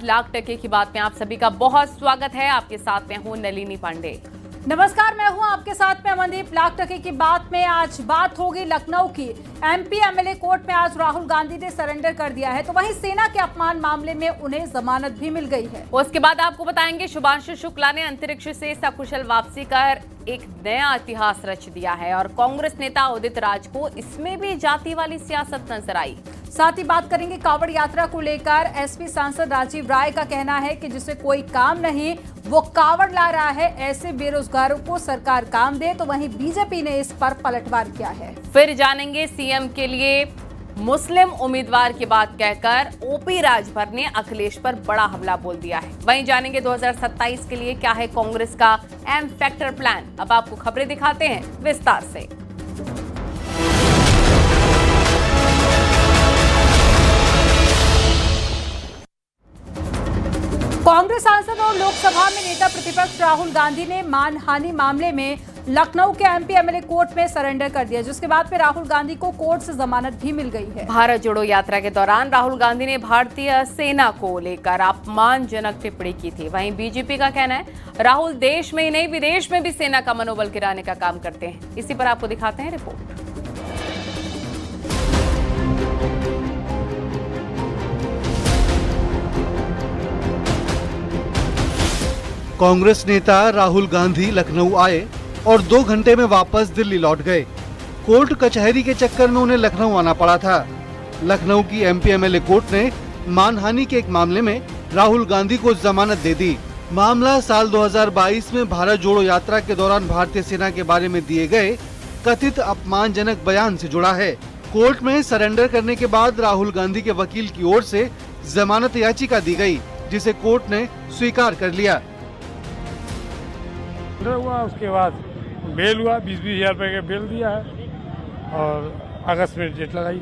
लाख टके की बात में आप सभी का बहुत स्वागत है। आपके साथ में हूं नलिनी पांडे। नमस्कार, मैं हूं आपके साथ में अमनदीप। लाख टके की बात में आज बात होगी लखनऊ की। एमपी एमएलए कोर्ट में आज राहुल गांधी ने सरेंडर कर दिया है, तो वहीं सेना के अपमान मामले में उन्हें जमानत भी मिल गई है। उसके बाद आपको बताएंगे शुभांशु शुक्ला ने अंतरिक्ष से सकुशल वापसी कर एक नया इतिहास रच दिया है और कांग्रेस नेता उदित राज को इसमें भी जाति वाली सियासत नजर आई। साथ ही बात करेंगे कांवड़ यात्रा को लेकर। एसपी सांसद राजीव राय का कहना है कि जिसे कोई काम नहीं वो कांवड़ ला रहा है, ऐसे बेरोजगारों को सरकार काम दे। तो वहीं बीजेपी ने इस पर पलटवार किया है। फिर जानेंगे सीएम के लिए मुस्लिम उम्मीदवार की बात कहकर ओपी राजभर ने अखिलेश पर बड़ा हमला बोल दिया है। वहीं जानेंगे 2027 के लिए क्या है कांग्रेस का एम फैक्टर प्लान। अब आपको खबरें दिखाते हैं विस्तार से। कांग्रेस सांसद और लोकसभा में नेता प्रतिपक्ष राहुल गांधी ने मानहानि मामले में लखनऊ के एमपी एमएलए कोर्ट में सरेंडर कर दिया, जिसके बाद में राहुल गांधी को कोर्ट से जमानत भी मिल गई है। भारत जोड़ो यात्रा के दौरान राहुल गांधी ने भारतीय सेना को लेकर अपमानजनक टिप्पणी की थी। वहीं बीजेपी का कहना है राहुल देश में ही नहीं विदेश में भी सेना का मनोबल गिराने का काम करते हैं। इसी पर आपको दिखाते हैं रिपोर्ट। कांग्रेस नेता राहुल गांधी लखनऊ आए और 2 घंटे में वापस दिल्ली लौट गए। कोर्ट कचहरी के चक्कर में उन्हें लखनऊ आना पड़ा था। लखनऊ की एमपी एमएलए कोर्ट ने मानहानि के एक मामले में राहुल गांधी को जमानत दे दी। मामला साल 2022 में भारत जोड़ो यात्रा के दौरान भारतीय सेना के बारे में दिए गए कथित अपमानजनक बयान से जुड़ा है। कोर्ट में सरेंडर करने के बाद राहुल गांधी के वकील की ओर से जमानत याचिका दी गई, जिसे कोर्ट ने स्वीकार कर लिया। हुआ उसके बाद बेल हुआ, 20-20 हज़ार रुपए का बेल दिया है और अगस्त में डेट लगाई।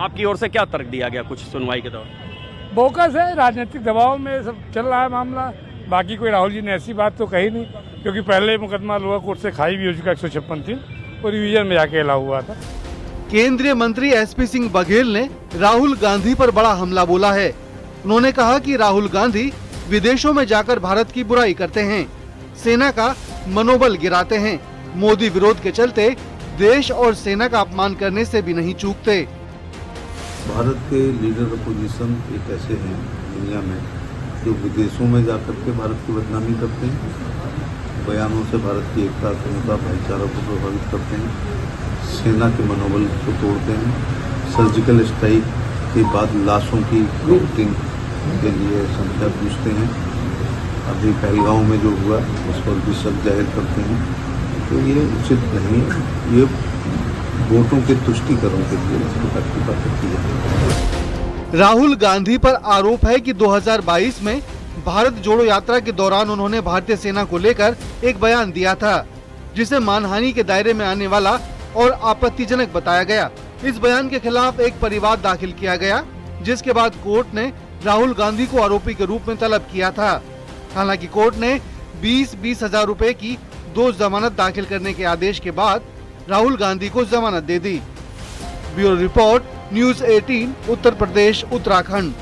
आपकी ओर से क्या तर्क दिया गया कुछ सुनवाई के दौरान? बोकस है, राजनीतिक दबाव में सब चल रहा है मामला। बाकी कोई राहुल जी ने ऐसी बात तो कही नहीं, क्योंकि पहले मुकदमा लोअर कोर्ट से खाई भी हो चुका 156 दिन और रिवीजन में जाके अलाउ हुआ था। केंद्रीय मंत्री एसपी सिंह बघेल ने राहुल गांधी पर बड़ा हमला बोला है। उन्होंने कहा कि राहुल गांधी विदेशों में जाकर भारत की बुराई करते हैं, सेना का मनोबल गिराते हैं। मोदी विरोध के चलते देश और सेना का अपमान करने से भी नहीं चूकते। भारत के लीडर अपोजिशन एक ऐसे हैं दुनिया में जो विदेशों में जाकर के भारत की बदनामी करते हैं, बयानों से भारत की एकता, समता, भाईचारा को प्रभावित करते हैं, सेना के मनोबल को तोड़ते हैं, सर्जिकल स्ट्राइक के बाद लाशों की काउंटिंग के लिए संख्या पूछते हैं। अभी पहलगांव में जो हुआ उस पर भी शक जाहिर करते हैं, तो ये उचित नहीं है। ये वोटों के तुष्टीकरण के लिए इस प्रकार की बातें की जाती है। राहुल गांधी पर आरोप है कि 2022 में भारत जोड़ो यात्रा के दौरान उन्होंने भारतीय सेना को लेकर एक बयान दिया था, जिसे मानहानि के दायरे में आने वाला और आपत्तिजनक बताया गया। इस बयान के खिलाफ एक परिवाद दाखिल किया गया, जिसके बाद कोर्ट ने राहुल गांधी को आरोपी के रूप में तलब किया था। हालांकि कोर्ट ने 20-20 हजार रुपए की 2 जमानत दाखिल करने के आदेश के बाद राहुल गांधी को जमानत दे दी। Bureau report, news 18, Uttar Pradesh, Uttarakhand.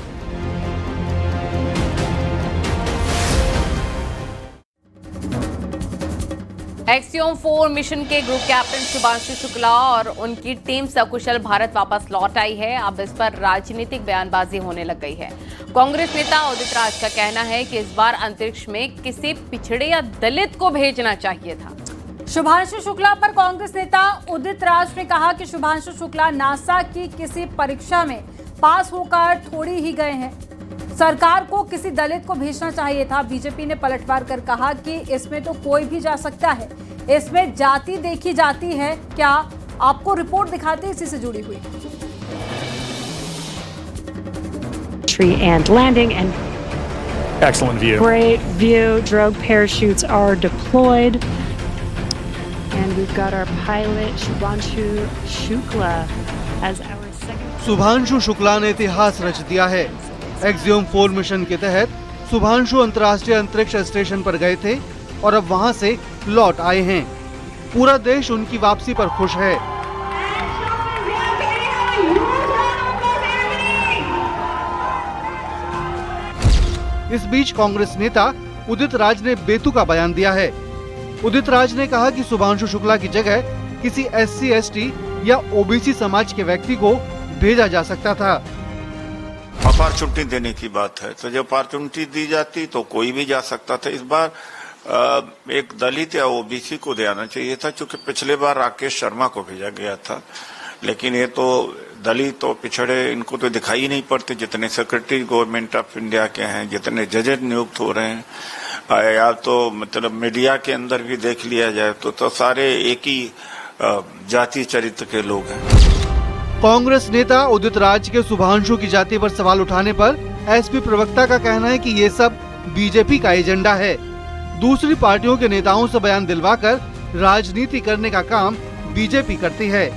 Axiom 4 mission के ग्रुप कैप्टन शुभांशु शुक्ला और उनकी टीम सकुशल भारत वापस लौट आई है। अब इस पर राजनीतिक बयानबाजी होने लग गई है। कांग्रेस नेता उदित राज का कहना है कि इस बार अंतरिक्ष में किसी पिछड़े या दलित को भेजना चाहिए था। शुभांशु शुक्ला पर कांग्रेस नेता उदित राज ने कहा कि शुभांशु शुक्ला नासा की किसी परीक्षा में पास होकर थोड़ी ही गए हैं, सरकार को किसी दलित को भेजना चाहिए था। बीजेपी ने पलटवार कर कहा कि इसमें तो कोई भी जा सकता है, इसमें जाति देखी जाती है क्या? आपको रिपोर्ट दिखाते हैं इसी से जुड़ी हुई। And landing and excellent view. Great view. Drogue parachutes are deployed. And we've got our pilot Shubhanshu Shukla as our second. Shubhanshu Shukla ने इतिहास रच दिया है। एक्सियोम 4 मिशन के तहत शुभांशु अंतर्राष्ट्रीय अंतरिक्ष स्टेशन पर गए थे और अब वहां से लौट आए हैं। पूरा देश उनकी वापसी पर खुश है। इस बीच कांग्रेस नेता उदित राज ने बेतुका बयान दिया है। उदित राज ने कहा कि शुभांशु शुक्ला की जगह किसी SC/ST या OBC समाज के व्यक्ति को भेजा जा सकता था। अपॉर्चुनिटी देने की बात है, तो जब अपॉर्चुनिटी दी जाती तो कोई भी जा सकता था। इस बार एक दलित या OBC को देना चाहिए था, क्योंकि पिछले बार राकेश शर्मा को भेजा गया था। लेकिन ये तो दलित और पिछड़े, इनको तो दिखाई नहीं पड़ते। जितने सेक्रेटरी गवर्नमेंट ऑफ इंडिया के हैं, जितने जजेस नियुक्त हो रहे हैं, या तो मतलब मीडिया के अंदर भी देख लिया जाए तो सारे एक ही जाति चरित्र के लोग हैं। कांग्रेस नेता उदित राज के शुभांशु की जाति पर सवाल उठाने पर एसपी प्रवक्ता का कहना है कि ये सब बीजेपी का एजेंडा है। दूसरी पार्टियों के नेताओं से बयान दिलवाकर राजनीति करने का काम बीजेपी करती है।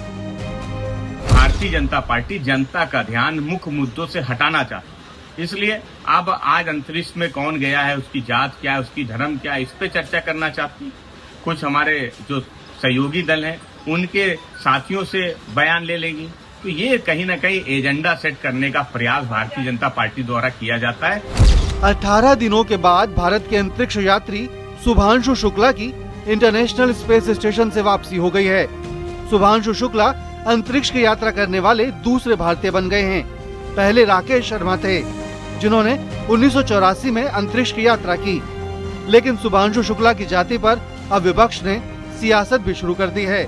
भारतीय जनता पार्टी जनता का ध्यान मुख्य मुद्दों से हटाना चाहती है, इसलिए अब आज अंतरिक्ष में कौन गया है, उसकी जात क्या है, उसकी धर्म क्या है, इस पे चर्चा करना चाहती है। कुछ हमारे जो सहयोगी दल हैं उनके साथियों से बयान ले लेगी, तो ये कहीं न कहीं एजेंडा सेट करने का प्रयास भारतीय जनता पार्टी द्वारा किया जाता है। 18 दिनों के बाद भारत के अंतरिक्ष यात्री शुभांशु शुक्ला की इंटरनेशनल स्पेस स्टेशन से वापसी हो गई है। शुभांशु शुक्ला अंतरिक्ष की यात्रा करने वाले दूसरे भारतीय बन गए हैं। पहले राकेश शर्मा थे, जिन्होंने 1984 में अंतरिक्ष की यात्रा की। लेकिन शुभांशु शुक्ला की जाति पर अब विपक्ष ने सियासत भी शुरू कर दी है।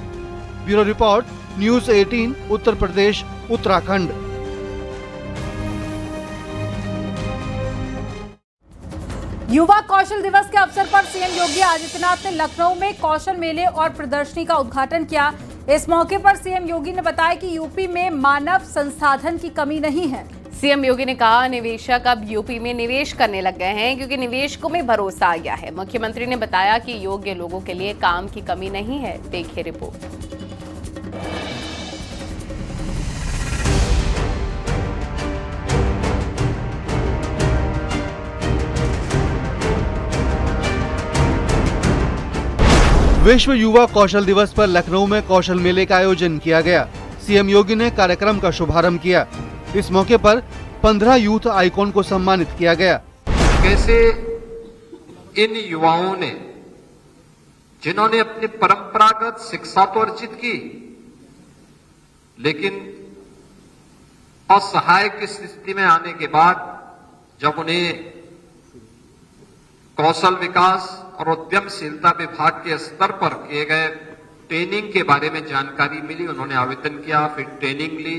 Bureau report, news 18, Uttar Pradesh, Uttarakhand. युवा कौशल दिवस के अवसर पर सीएम योगी आदित्यनाथ ने लखनऊ में कौशल मेले और प्रदर्शनी का उद्घाटन किया। इस मौके पर सीएम योगी ने बताया कि यूपी में मानव संसाधन की कमी नहीं है। सीएम योगी ने कहा, निवेशक अब यूपी में निवेश करने लग गए हैं, क्योंकि निवेशकों में भरोसा आ गया है। मुख्यमंत्री ने बताया कि योग्य लोगों के लिए काम की कमी नहीं है। देखिए रिपोर्ट। विश्व युवा कौशल दिवस पर लखनऊ में कौशल मेले का आयोजन किया गया। सीएम योगी ने कार्यक्रम का शुभारंभ किया। इस मौके पर 15 यूथ आइकॉन को सम्मानित किया गया। कैसे इन युवाओं ने, जिन्होंने अपनी परंपरागत शिक्षा तो अर्जित की, लेकिन असहाय की स्थिति में आने के बाद जब उन्हें कौशल विकास और उद्यमशीलता विभाग के स्तर पर किए गए ट्रेनिंग के बारे में जानकारी मिली, उन्होंने आवेदन किया, फिर ट्रेनिंग ली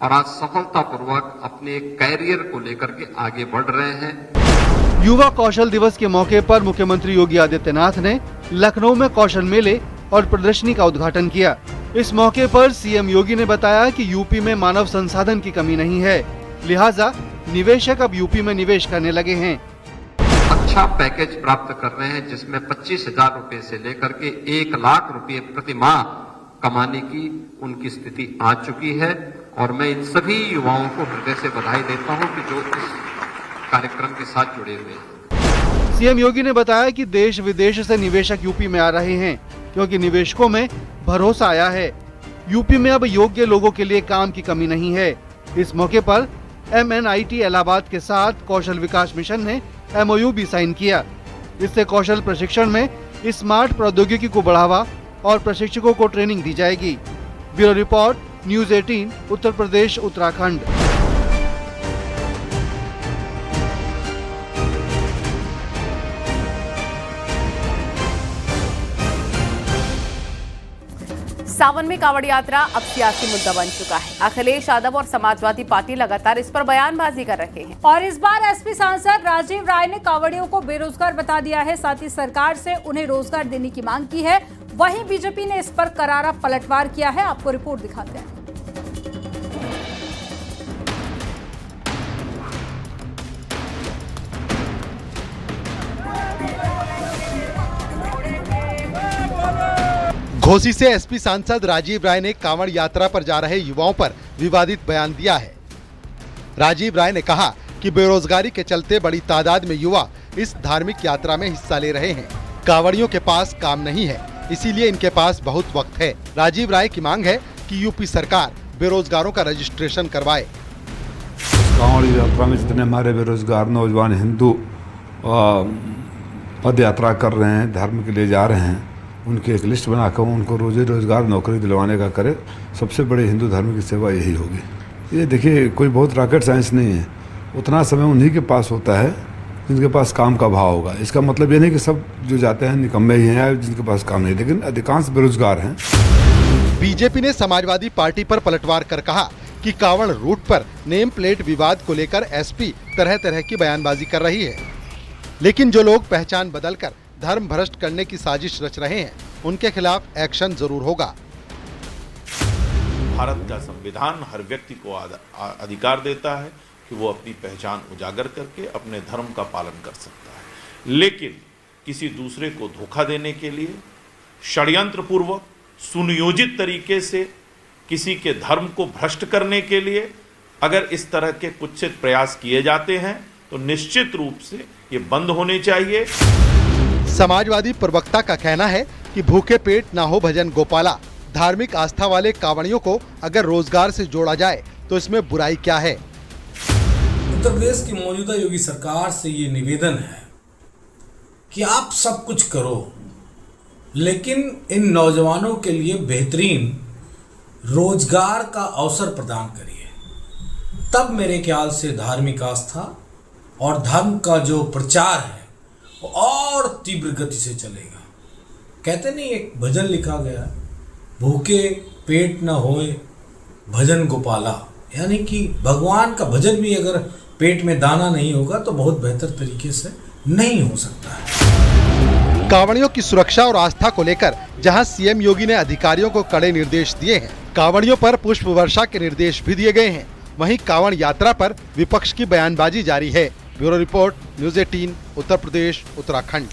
और आज सफलतापूर्वक अपने कैरियर को लेकर के आगे बढ़ रहे हैं। युवा कौशल दिवस के मौके पर मुख्यमंत्री योगी आदित्यनाथ ने लखनऊ में कौशल मेले और प्रदर्शनी का उद्घाटन किया। इस मौके पर सीएम योगी ने बताया कि यूपी में मानव संसाधन की कमी नहीं है, लिहाजा निवेशक अब यूपी में निवेश करने लगे हैं। अच्छा पैकेज प्राप्त कर रहे हैं, जिसमें 25,000 रुपए से लेकर के 1 लाख रुपए प्रति माह कमाने की उनकी स्थिति आ चुकी है। और मैं इन सभी युवाओं को हृदय से बधाई देता हूं कि जो इस कार्यक्रम के साथ जुड़े हुए हैं। सीएम योगी ने बताया कि देश विदेश से निवेशक यूपी में आ रहे हैं, क्योंकि निवेशकों में भरोसा आया है। यूपी में अब योग्य लोगों के लिए काम की कमी नहीं है। इस मौके पर MNIT इलाहाबाद के साथ कौशल विकास मिशन ने MOU भी साइन किया। इससे कौशल प्रशिक्षण में स्मार्ट प्रौद्योगिकी को बढ़ावा और प्रशिक्षकों को ट्रेनिंग दी जाएगी। Bureau report, news 18, Uttar Pradesh, Uttarakhand. सावन में कांवड़ यात्रा अब सियासी मुद्दा बन चुका है। अखिलेश यादव और समाजवादी पार्टी लगातार इस पर बयानबाजी कर रहे हैं। और इस बार एसपी सांसद राजीव राय ने कांवड़ियों को बेरोजगार बता दिया है, साथ ही सरकार से उन्हें रोजगार देने की मांग की है। वहीं बीजेपी ने इस पर करारा पलटवार किया है। आपको रिपोर्ट दिखाते हैं। घोसी से एसपी सांसद राजीव राय ने कांवड़ यात्रा पर जा रहे युवाओं पर विवादित बयान दिया है। राजीव राय ने कहा कि बेरोजगारी के चलते बड़ी तादाद में युवा इस धार्मिक यात्रा में हिस्सा ले रहे हैं। कांवड़ियों के पास काम नहीं है, इसीलिए इनके पास बहुत वक्त है। राजीव राय की मांग है कि यूपी सरकार बेरोजगारों का रजिस्ट्रेशन करवाए। कांवड़ यात्रा में जितने हमारे बेरोजगार नौजवान हिंदू पद यात्रा कर रहे हैं, धर्म के लिए जा रहे हैं, उनकी एक लिस्ट बनाकर उनको रोजी रोजगार नौकरी दिलवाने का करे। सबसे बड़ी हिंदू धर्म की सेवा यही होगी। ये देखिए कोई बहुत रॉकेट साइंस नहीं है, उतना समय उन्हीं के पास होता है जिनके पास काम का भाव होगा। इसका मतलब ये नहीं कि सब जो जाते हैं निकम्मे ही हैं जिनके पास काम नहीं, लेकिन अधिकांश बेरोजगार हैं। बीजेपी ने समाजवादी पार्टी पर पलटवार कर कहा कि कांवड़ रूट पर नेम प्लेट विवाद को लेकर एसपी तरह तरह की बयानबाजी कर रही है, लेकिन जो लोग पहचान बदलकर धर्म भ्रष्ट करने की साजिश रच रहे हैं उनके खिलाफ एक्शन जरूर होगा। भारत का संविधान हर व्यक्ति को अधिकार देता है कि वो अपनी पहचान उजागर करके अपने धर्म का पालन कर सकता है, लेकिन किसी दूसरे को धोखा देने के लिए षड्यंत्र पूर्वक सुनियोजित तरीके से किसी के धर्म को भ्रष्ट करने के लिए अगर इस तरह के कुत्सित प्रयास किए जाते हैं तो निश्चित रूप से ये बंद होने चाहिए। समाजवादी प्रवक्ता का कहना है कि भूखे पेट ना हो भजन गोपाला। धार्मिक आस्था वाले कांवड़ियों को अगर रोजगार से जोड़ा जाए तो इसमें बुराई क्या है। उत्तर प्रदेश की मौजूदा योगी सरकार से ये निवेदन है कि आप सब कुछ करो, लेकिन इन नौजवानों के लिए बेहतरीन रोजगार का अवसर प्रदान करिए, तब मेरे ख्याल से धार्मिक आस्था और धर्म का जो प्रचार है वो और तीव्र गति से चलेगा। कहते नहीं, एक भजन लिखा गया, भूखे पेट न होए भजन गोपाला, यानी कि भगवान का भजन भी अगर पेट में दाना नहीं होगा तो बहुत बेहतर तरीके से नहीं हो सकता है। कांवड़ियों की सुरक्षा और आस्था को लेकर जहां सीएम योगी ने अधिकारियों को कड़े निर्देश दिए हैं, कांवड़ियों पर पुष्प वर्षा के निर्देश भी दिए गए हैं, वहीं कांवड़ यात्रा पर विपक्ष की बयानबाजी जारी है। Bureau report, news 18, Uttar Pradesh, Uttarakhand.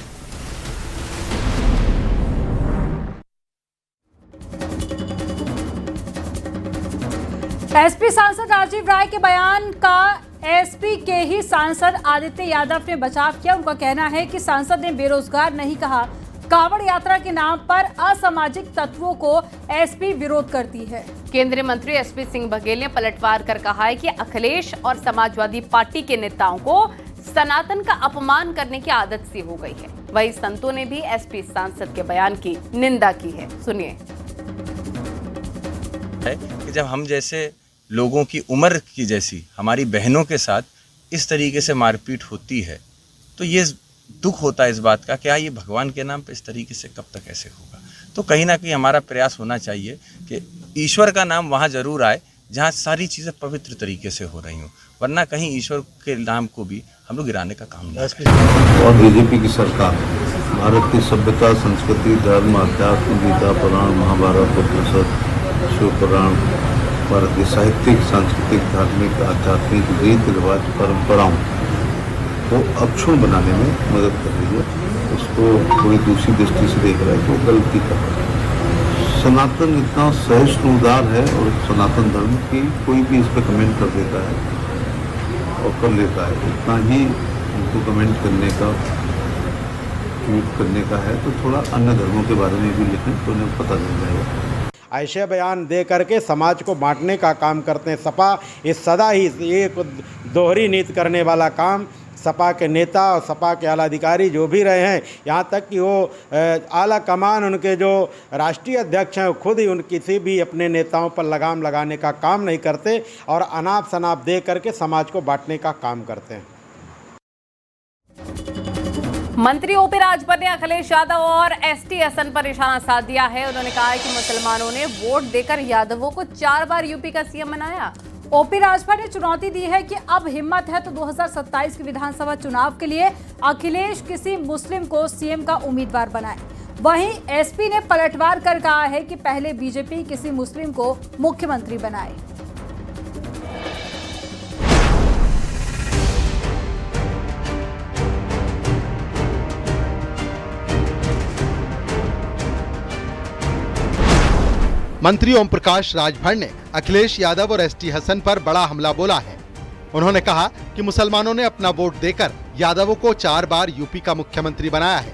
SP सांसद राजीव राय के बयान का एसपी के ही सांसद आदित्य यादव ने बचाव किया। उनका कहना है कि सांसद ने बेरोजगार नहीं कहा, कांवड़ यात्रा के नाम पर असामाजिक तत्वों को एसपी विरोध करती है। केंद्रीय मंत्री एसपी सिंह बघेल ने पलटवार कर कहा है कि अखिलेश और समाजवादी पार्टी के नेताओं को सनातन का अपमान करने की आदत सी हो गई है। वहीं संतों ने भी एसपी सांसद के बयान की निंदा की है। सुनिए। कि जब हम जैसे लोगों की उम्र की जैसी हमारी बहनों के साथ इस तरीके से मारपीट होती है तो ये दुख होता है इस बात का, क्या ये भगवान के नाम पे इस तरीके से कब तक ऐसे होगा। तो कहीं ना कहीं हमारा प्रयास होना चाहिए कि ईश्वर का नाम वहाँ जरूर आए जहाँ सारी चीज़ें पवित्र तरीके से हो रही हों, वरना कहीं ईश्वर के नाम को भी हम लोग गिराने का काम नहीं करें। और बीजेपी की सरकार भारत की सभ्यता, संस्कृति, धर्म, अध्यात्म, गीता, पुराण, महाभारत, उपनिषद, शिव पुराण, भारत की साहित्यिक, सांस्कृतिक, धार्मिक, आध्यात्मिक रीति रिवाज, परंपराओं को अक्षुण्ण बनाने में मदद कर रही है। उसको कोई दूसरी दृष्टि से देख रहा है तो गलती कर रहा है। सनातन इतना सहिष्णु उदार है और सनातन धर्म की कोई भी इस पर कमेंट कर देता है और कर लेता है। इतना ही उनको कमेंट करने का, ट्वीट करने का है तो थोड़ा अन्य धर्मों के बारे में भी लिखें तो उन्हें पता चल जाएगा। ऐसे बयान दे करके समाज को बांटने का काम करते हैं सपा। ये सदा ही एक दोहरी नीति करने वाला काम सपा के नेता और सपा के आला अधिकारी जो भी रहे हैं, यहाँ तक कि वो आला कमान उनके जो राष्ट्रीय अध्यक्ष हैं वो खुद ही उन किसी भी अपने नेताओं पर लगाम लगाने का काम नहीं करते और अनाप शनाप दे करके समाज को बांटने का काम करते हैं। मंत्री ओपी राजभर ने अखिलेश यादव और एसटी हसन पर निशाना साध दिया है। उन्होंने कहा है कि मुसलमानों ने वोट देकर यादवों को 4 बार यूपी का सीएम बनाया। ओपी राजभर ने चुनौती दी है कि अब हिम्मत है तो 2027 के विधानसभा चुनाव के लिए अखिलेश किसी मुस्लिम को सीएम का उम्मीदवार बनाए। वहीं एसपी ने पलटवार कर कहा है कि पहले बीजेपी किसी मुस्लिम को मुख्यमंत्री बनाए। मंत्री ओम प्रकाश राजभर ने अखिलेश यादव और एसटी हसन पर बड़ा हमला बोला है। उन्होंने कहा कि मुसलमानों ने अपना वोट देकर यादवों को 4 बार यूपी का मुख्यमंत्री बनाया है।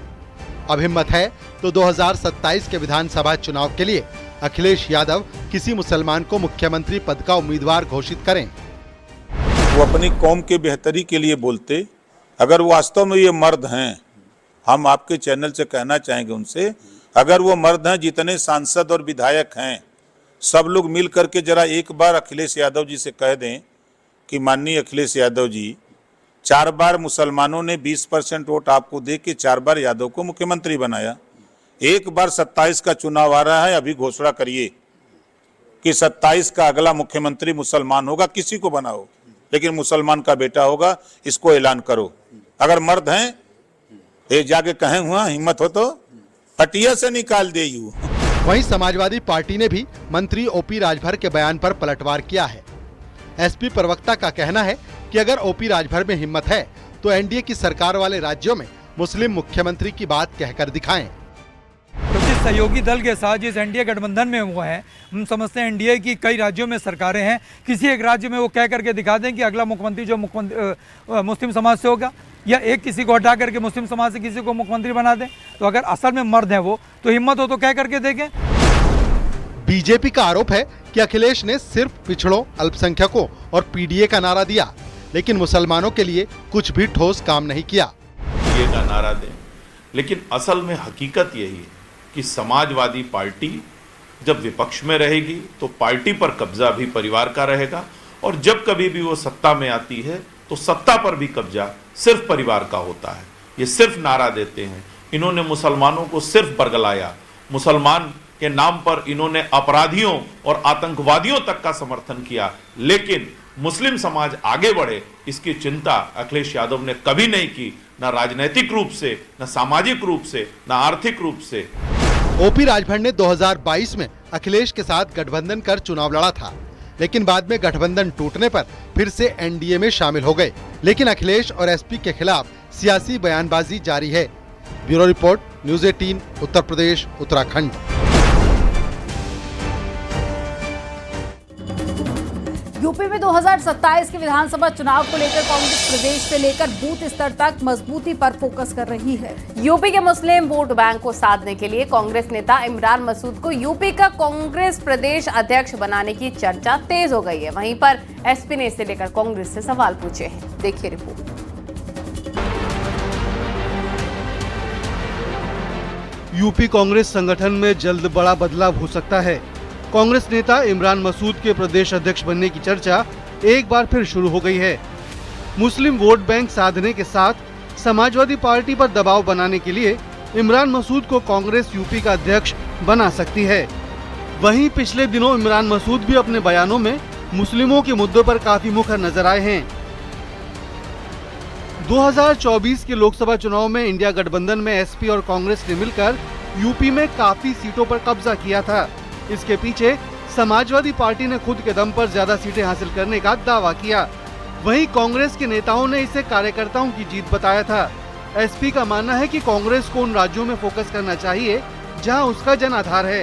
अब हिम्मत है तो 2027 के विधानसभा चुनाव के लिए अखिलेश यादव किसी मुसलमान को मुख्यमंत्री पद का उम्मीदवार घोषित करें। वो अपनी कौम के बेहतरी के लिए बोलते। अगर वो वास्तव में ये मर्द हैं, हम आपके चैनल से कहना चाहेंगे उनसे, अगर वो मर्द हैं, जितने सांसद और विधायक हैं सब लोग मिल करके जरा एक बार अखिलेश यादव जी से कह दें कि माननीय अखिलेश यादव जी, 4 बार मुसलमानों ने 20% वोट आपको दे के 4 बार यादव को मुख्यमंत्री बनाया। एक बार 27 का चुनाव आ रहा है, अभी घोषणा करिए कि 27 का अगला मुख्यमंत्री मुसलमान होगा, किसी को बनाओ लेकिन मुसलमान का बेटा होगा, इसको ऐलान करो। अगर मर्द हैं ये जाके कहें हुआ, हिम्मत हो तो पटिया से निकाल दे यू। वहीं समाजवादी पार्टी ने भी मंत्री ओपी राजभर के बयान पर पलटवार किया है। एसपी प्रवक्ता का कहना है कि अगर ओपी राजभर में हिम्मत है तो एनडीए की सरकार वाले राज्यों में मुस्लिम मुख्यमंत्री की बात कहकर दिखाएं। तो जिस सहयोगी दल के साथ जिस एनडीए गठबंधन में हुआ है, हम समझते हैं एनडीए की कई राज्यों में सरकारें हैं, किसी एक राज्य में वो कह करके दिखा दें कि अगला मुख्यमंत्री जो मुस्लिम समाज से होगा, या एक किसी को हटा करके मुस्लिम समाज से किसी को मुख्यमंत्री बना दें। तो अगर असल में मर्द हैं वो, तो हिम्मत हो तो कह करके देखें। बीजेपी का आरोप है कि अखिलेश ने सिर्फ पिछड़ों, अल्पसंख्यकों और पीडीए का नारा दिया, लेकिन मुसलमानों के लिए कुछ भी ठोस काम नहीं किया। ये का नारा दें, लेकिन असल में हकीकत यही है कि समाजवादी पार्टी जब विपक्ष में रहेगी तो पार्टी पर कब्जा भी परिवार का रहेगा, और जब कभी भी वो सत्ता में आती है तो सत्ता पर भी कब्जा सिर्फ परिवार का होता है। ये सिर्फ नारा देते हैं। इन्होंने मुसलमानों को सिर्फ बरगलाया, मुसलमान के नाम पर इन्होंने अपराधियों और आतंकवादियों तक का समर्थन किया, लेकिन मुस्लिम समाज आगे बढ़े इसकी चिंता अखिलेश यादव ने कभी नहीं की, न राजनीतिक रूप से, न सामाजिक रूप से, न आर्थिक रूप से। ओपी राजभर ने 2022 में अखिलेश के साथ गठबंधन कर चुनाव लड़ा था, लेकिन बाद में गठबंधन टूटने पर फिर से एनडीए में शामिल हो गए। लेकिन अखिलेश और एसपी के खिलाफ सियासी बयानबाजी जारी है। Bureau report, news 18, Uttar Pradesh, Uttarakhand. UP में 2027 के विधानसभा चुनाव को लेकर कांग्रेस प्रदेश से लेकर बूथ स्तर तक मजबूती पर फोकस कर रही है। यूपी के मुस्लिम वोट बैंक को साधने के लिए कांग्रेस नेता इमरान मसूद को यूपी का कांग्रेस प्रदेश अध्यक्ष बनाने की चर्चा तेज हो गई है। वहीं पर एसपी ने इसे लेकर कांग्रेस से सवाल पूछे हैं। देखिए रिपोर्ट। यूपी कांग्रेस संगठन में जल्द बड़ा बदलाव हो सकता है। कांग्रेस नेता इमरान मसूद के प्रदेश अध्यक्ष बनने की चर्चा एक बार फिर शुरू हो गई है। मुस्लिम वोट बैंक साधने के साथ समाजवादी पार्टी पर दबाव बनाने के लिए इमरान मसूद को कांग्रेस यूपी का अध्यक्ष बना सकती है। वहीं पिछले दिनों इमरान मसूद भी अपने बयानों में मुस्लिमों के मुद्दों पर काफी मुखर नजर आए हैं। 2024 के लोकसभा चुनाव में इंडिया गठबंधन में एसपी और कांग्रेस ने मिलकर यूपी में काफी सीटों पर कब्जा किया था। इसके पीछे समाजवादी पार्टी ने खुद के दम पर ज्यादा सीटें हासिल करने का दावा किया। वहीं कांग्रेस के नेताओं ने इसे कार्यकर्ताओं की जीत बताया था। एसपी का मानना है कि कांग्रेस को उन राज्यों में फोकस करना चाहिए जहां उसका जन आधार है।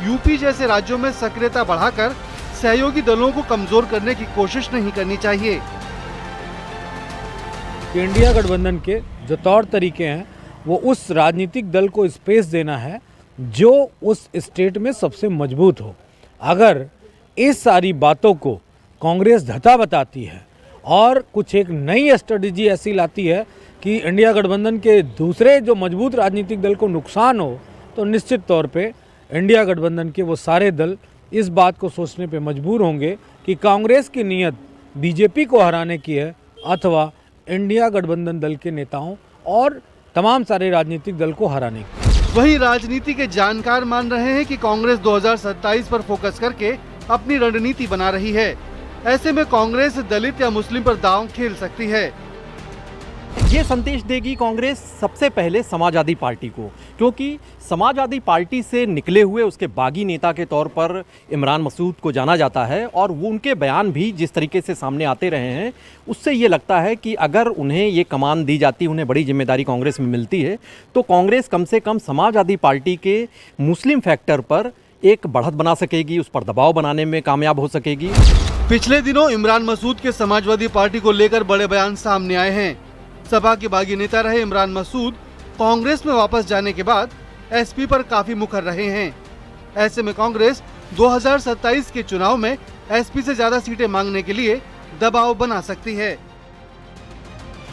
यूपी जैसे राज्यों में सक्रियता बढ़ाकर सहयोगी दलों को कमजोर करने की कोशिश नहीं करनी चाहिए। इंडिया गठबंधन के जो तौर तरीके हैं वो उस राजनीतिक दल को स्पेस देना है जो उस स्टेट में सबसे मजबूत हो। अगर इस सारी बातों को कांग्रेस धता बताती है और कुछ एक नई स्ट्रेटजी ऐसी लाती है कि इंडिया गठबंधन के दूसरे जो मजबूत राजनीतिक दल को नुकसान हो, तो निश्चित तौर पे इंडिया गठबंधन के वो सारे दल इस बात को सोचने पे मजबूर होंगे कि कांग्रेस की नीयत बीजेपी को हराने की है अथवा इंडिया गठबंधन दल के नेताओं और तमाम सारे राजनीतिक दल को हराने की। वहीं राजनीति के जानकार मान रहे हैं कि कांग्रेस 2027 पर फोकस करके अपनी रणनीति बना रही है। ऐसे में कांग्रेस दलित या मुस्लिम पर दांव खेल सकती है। ये संदेश देगी कांग्रेस सबसे पहले समाजवादी पार्टी को, क्योंकि समाजवादी पार्टी से निकले हुए उसके बागी नेता के तौर पर इमरान मसूद को जाना जाता है और वो उनके बयान भी जिस तरीके से सामने आते रहे हैं उससे ये लगता है कि अगर उन्हें ये कमान दी जाती, उन्हें बड़ी जिम्मेदारी कांग्रेस में मिलती है, तो कांग्रेस कम से कम समाजवादी पार्टी के मुस्लिम फैक्टर पर एक बढ़त बना सकेगी, उस पर दबाव बनाने में कामयाब हो सकेगी। पिछले दिनों इमरान मसूद के समाजवादी पार्टी को लेकर बड़े बयान सामने आए हैं। सपा के बागी नेता रहे इमरान मसूद कांग्रेस में वापस जाने के बाद एसपी पर काफी मुखर रहे हैं। ऐसे में कांग्रेस 2027 के चुनाव में एसपी से ज्यादा सीटें मांगने के लिए दबाव बना सकती है।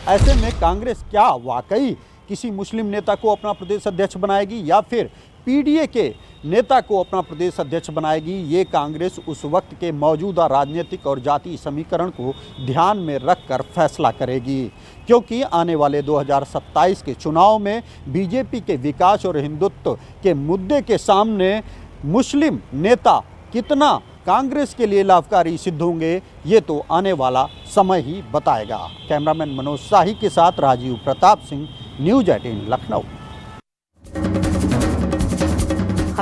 ऐसे में कांग्रेस क्या वाकई किसी मुस्लिम नेता को अपना प्रदेश अध्यक्ष बनाएगी या फिर पीडीए के नेता को अपना प्रदेश अध्यक्ष बनाएगी, ये कांग्रेस उस वक्त के मौजूदा राजनीतिक और जातीय समीकरण को ध्यान में रखकर फैसला करेगी, क्योंकि आने वाले 2027 के चुनाव में बीजेपी के विकास और हिंदुत्व के मुद्दे के सामने मुस्लिम नेता कितना कांग्रेस के लिए लाभकारी सिद्ध होंगे, ये तो आने वाला समय ही बताएगा। कैमरामैन मनोज शाही के साथ राजीव प्रताप सिंह, न्यूज़ 18 लखनऊ।